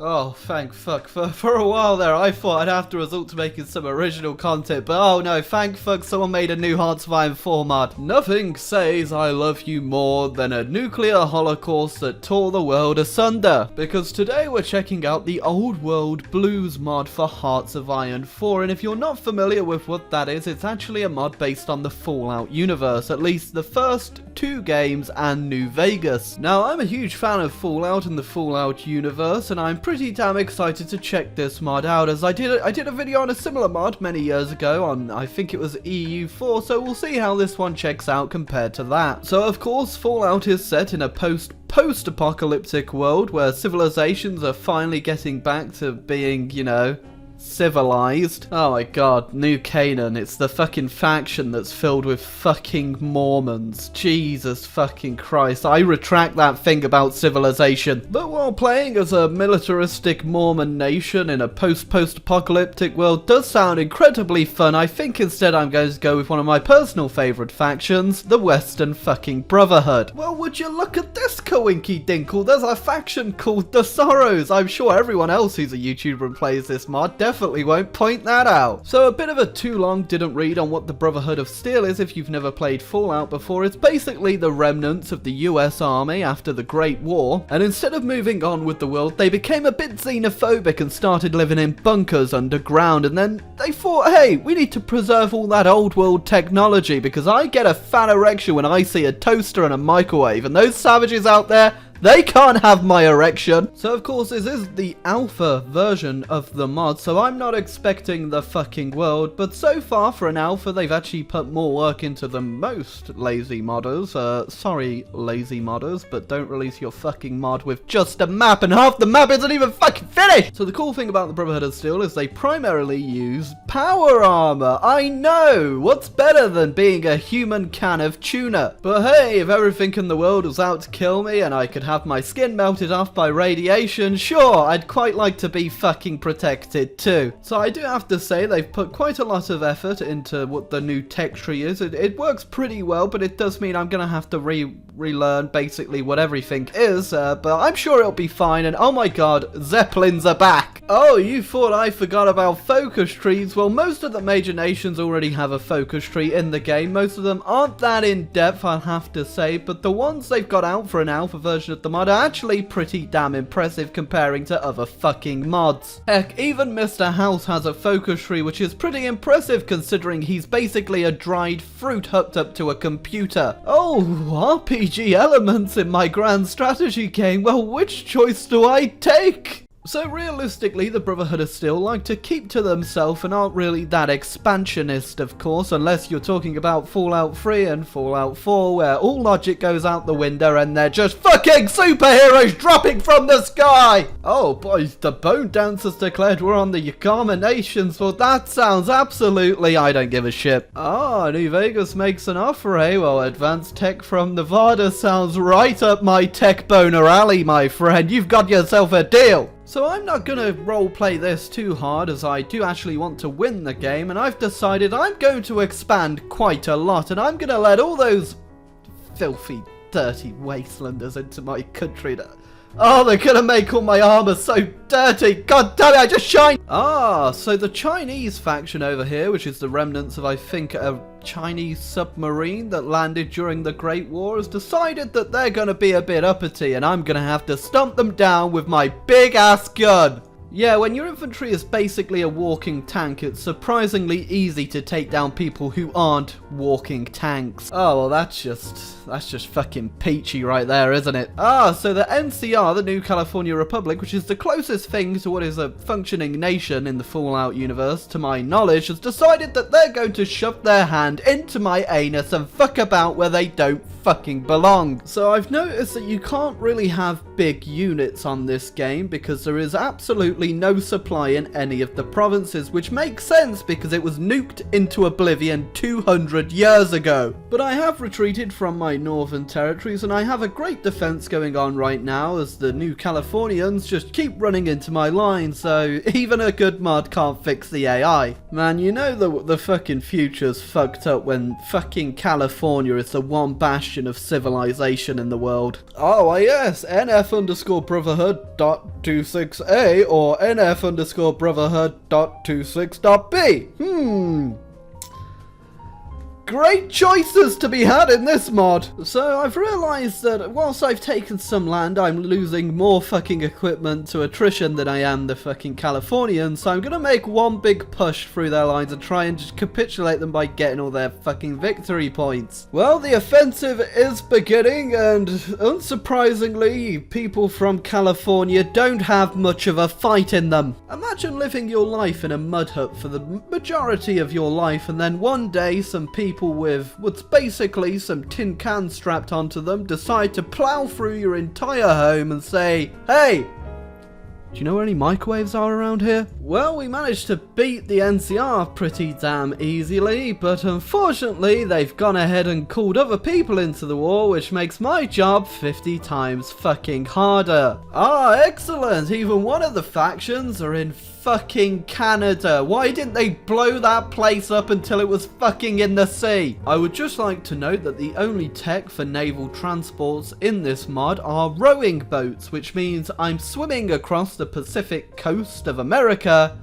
Oh, thank fuck. For a while there, I thought I'd have to resort to making some original content, but oh no, thank fuck someone made a new Hearts of Iron 4 mod. Nothing says I love you more than a nuclear holocaust that tore the world asunder. Because today we're checking out the Old World Blues mod for Hearts of Iron 4, and if you're not familiar with what that is, it's actually a mod based on the Fallout universe, at least the first 2 games and New Vegas. Now, I'm a huge fan of Fallout and the Fallout universe, and I'm pretty damn excited to check this mod out, as I did a video on a similar mod many years ago on, I think it was EU4, so we'll see how this one checks out compared to that. So of course, Fallout is set in a post-apocalyptic world where civilizations are finally getting back to being, you know, civilized. Oh my god, New Canaan. It's the fucking faction that's filled with fucking Mormons. Jesus fucking Christ. I retract that thing about civilization. But while playing as a militaristic Mormon nation in a post-apocalyptic world does sound incredibly fun, I think instead I'm going to go with one of my personal favorite factions, the Western fucking Brotherhood. Well, would you look at this coinky dinkle? There's a faction called the Sorrows. I'm sure everyone else who's a YouTuber and plays this mod definitely won't point that out. So a bit of a too long didn't read on what the Brotherhood of Steel is if you've never played Fallout before. It's basically the remnants of the US Army after the Great War, and instead of moving on with the world, they became a bit xenophobic and started living in bunkers underground, and then they thought, hey, we need to preserve all that old world technology, because I get a fat erection when I see a toaster and a microwave, and those savages out there, they can't have my erection. So of course this is the alpha version of the mod, so I'm not expecting the fucking world, but so far for an alpha they've actually put more work into than most lazy modders. Sorry lazy modders, but don't release your fucking mod with just a map and half the map isn't even fucking finished! So the cool thing about the Brotherhood of Steel is they primarily use power armor. I know! What's better than being a human can of tuna? But hey, if everything in the world was out to kill me and I could have my skin melted off by radiation, sure, I'd quite like to be fucking protected too. So I do have to say they've put quite a lot of effort into what the new tech tree is. It works pretty well, but it does mean I'm gonna have to relearn basically what everything is, but I'm sure it'll be fine. And oh my god, Zeppelins are back! Oh, you thought I forgot about focus trees? Well, most of the major nations already have a focus tree in the game. Most of them aren't that in depth, I'll have to say, but the ones they've got out for an alpha version of the mod are actually pretty damn impressive comparing to other fucking mods. Heck, even Mr. House has a focus tree, which is pretty impressive considering he's basically a dried fruit hooked up to a computer. Oh, RPG elements in my grand strategy game. Well, which choice do I take? So realistically, the Brotherhood of Steel like to keep to themselves and aren't really that expansionist, of course, unless you're talking about Fallout 3 and Fallout 4, where all logic goes out the window and they're just fucking superheroes dropping from the sky! Oh boys, the Bone Dancers declared war on the Yakama nations. Well, that sounds absolutely, I don't give a shit. Ah, New Vegas makes an offer, eh? Well, advanced tech from Nevada sounds right up my tech boner alley, my friend. You've got yourself a deal! So I'm not gonna roleplay this too hard, as I do actually want to win the game, and I've decided I'm going to expand quite a lot, and I'm gonna let all those filthy, dirty wastelanders into my country. Oh, they're gonna make all my armor so dirty. God damn it, I just shine. Ah, so the Chinese faction over here, which is the remnants of, I think, a Chinese submarine that landed during the Great War, has decided that they're gonna be a bit uppity, and I'm gonna have to stomp them down with my big ass gun. Yeah, when your infantry is basically a walking tank, it's surprisingly easy to take down people who aren't walking tanks. Oh, well, that's just fucking peachy right there, isn't it? Ah, so the NCR, the New California Republic, which is the closest thing to what is a functioning nation in the Fallout universe, to my knowledge, has decided that they're going to shove their hand into my anus and fuck about where they don't fucking belong. So I've noticed that you can't really have big units on this game because there is absolutely no supply in any of the provinces, which makes sense because it was nuked into oblivion 200 years ago. But I have retreated from my northern territories and I have a great defense going on right now as the New Californians just keep running into my line, so even a good mod can't fix the AI. Man, you know the fucking future's fucked up when fucking California is the one bastion bastion of civilization in the world. Oh, yes, nf_brotherhood.26a or nf_brotherhood.26.b. Great choices to be had in this mod. So I've realised that whilst I've taken some land, I'm losing more fucking equipment to attrition than I am the fucking Californians. So I'm gonna make one big push through their lines and try and just capitulate them by getting all their fucking victory points. Well, the offensive is beginning, and unsurprisingly, people from California don't have much of a fight in them. Imagine living your life in a mud hut for the majority of your life, and then one day some people with what's basically some tin cans strapped onto them decide to plow through your entire home and say, "Hey, do you know where any microwaves are around here?" Well, we managed to beat the NCR pretty damn easily, but unfortunately they've gone ahead and called other people into the war, which makes my job 50 times fucking harder. Ah, excellent! Even one of the factions are in fucking Canada. Why didn't they blow that place up until it was fucking in the sea? I would just like to note that the only tech for naval transports in this mod are rowing boats, which means I'm swimming across the Pacific coast of America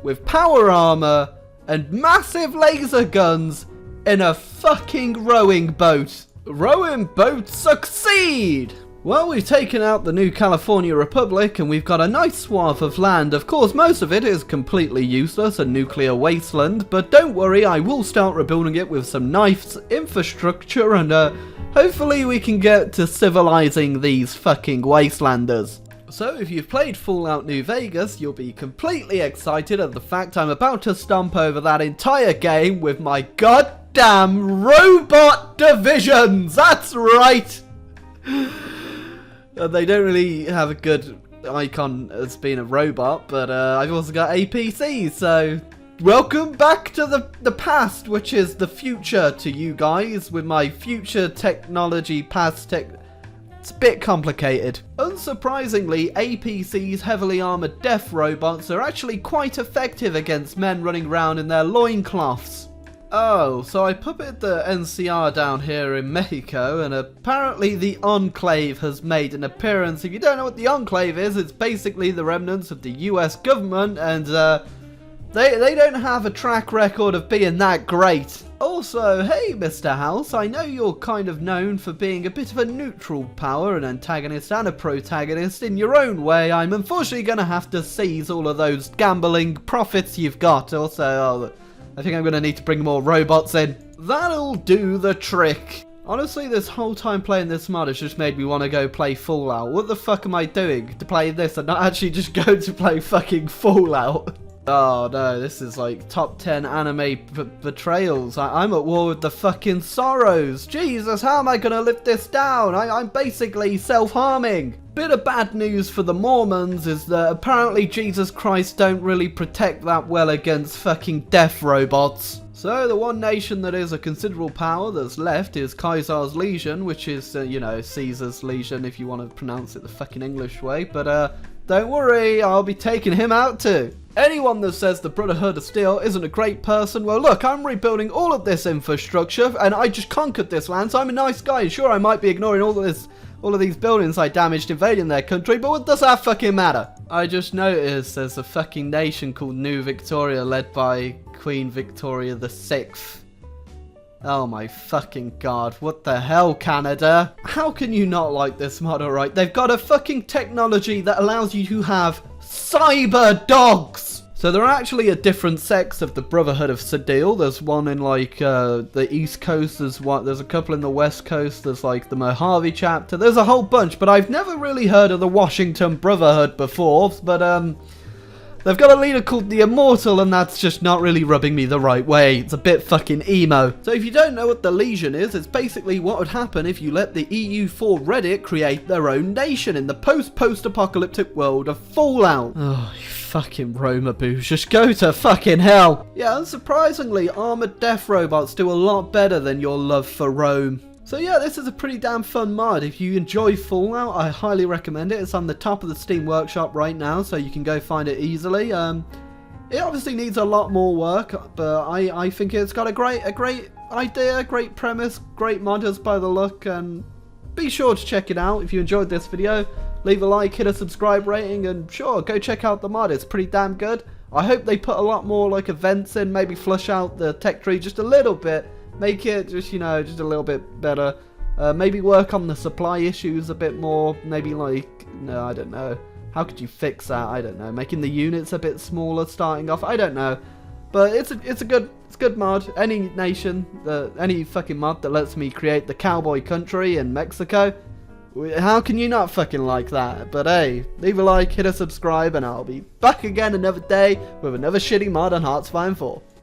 with power armor and massive laser guns in a fucking rowing boat. Rowing boats succeed! Well, we've taken out the new California Republic and we've got a nice swath of land. Of course, most of it is completely useless, a nuclear wasteland, but don't worry, I will start rebuilding it with some nice infrastructure and hopefully we can get to civilizing these fucking wastelanders. So if you've played Fallout New Vegas, you'll be completely excited at the fact I'm about to stomp over that entire game with my goddamn robot divisions! That's right! They don't really have a good icon as being a robot, but I've also got APCs, so welcome back to the past, which is the future to you guys, with my future technology past tech. It's a bit complicated. Unsurprisingly, APC's heavily armoured death robots are actually quite effective against men running around in their loincloths. Oh, so I puppeted the NCR down here in Mexico, and apparently the Enclave has made an appearance. If you don't know what the Enclave is, it's basically the remnants of the US government, and they don't have a track record of being that great. Also, hey Mr. House, I know you're kind of known for being a bit of a neutral power, an antagonist and a protagonist in your own way. I'm unfortunately going to have to seize all of those gambling profits you've got. Also, I think I'm going to need to bring more robots in. That'll do the trick. Honestly, this whole time playing this mod has just made me want to go play Fallout. What the fuck am I doing to play this and not actually just go to play fucking Fallout? Oh no, this is like top 10 anime betrayals. I'm at war with the fucking Sorrows. Jesus, how am I going to live this down? I'm basically self-harming. Bit of bad news for the Mormons is that apparently Jesus Christ don't really protect that well against fucking death robots. So the one nation that is a considerable power that's left is Caesar's Legion, which is, you know, Caesar's Legion if you want to pronounce it the fucking English way. But don't worry, I'll be taking him out too. Anyone that says the Brotherhood of Steel isn't a great person, well look, I'm rebuilding all of this infrastructure and I just conquered this land, so I'm a nice guy. Sure, I might be ignoring all of these buildings I damaged invading their country, but what does that fucking matter? I just noticed there's a fucking nation called New Victoria led by Queen Victoria VI. Oh my fucking god, what the hell, Canada? How can you not like this mod, alright? They've got a fucking technology that allows you to have cyber dogs! So they're actually a different sects of the Brotherhood of Steel. There's one in like the East Coast, there's a couple in the West Coast, there's like the Mojave chapter, there's a whole bunch, but I've never really heard of the Washington Brotherhood before, but they've got a leader called the Immortal, and that's just not really rubbing me the right way. It's a bit fucking emo. So if you don't know what the Legion is, it's basically what would happen if you let the EU4 Reddit create their own nation in the post-apocalyptic world of Fallout. Oh, you fucking Roma boos, just go to fucking hell. Yeah, unsurprisingly, armored death robots do a lot better than your love for Rome. So yeah, this is a pretty damn fun mod. If you enjoy Fallout, I highly recommend it. It's on the top of the Steam Workshop right now, so you can go find it easily. It obviously needs a lot more work, but I think it's got a great idea, great premise, great modders by the look, and be sure to check it out. If you enjoyed this video, leave a like, hit a subscribe rating, and sure, go check out the mod. It's pretty damn good. I hope they put a lot more like events in, maybe flush out the tech tree just a little bit, make it just, you know, just a little bit better. Maybe work on the supply issues a bit more, maybe like, no, I don't know. How could you fix that? I don't know. Making the units a bit smaller starting off, I don't know. But it's a good mod. Any nation, any fucking mod that lets me create the cowboy country in Mexico, how can you not fucking like that? But hey, leave a like, hit a subscribe, and I'll be back again another day with another shitty mod on Hearts of Iron 4.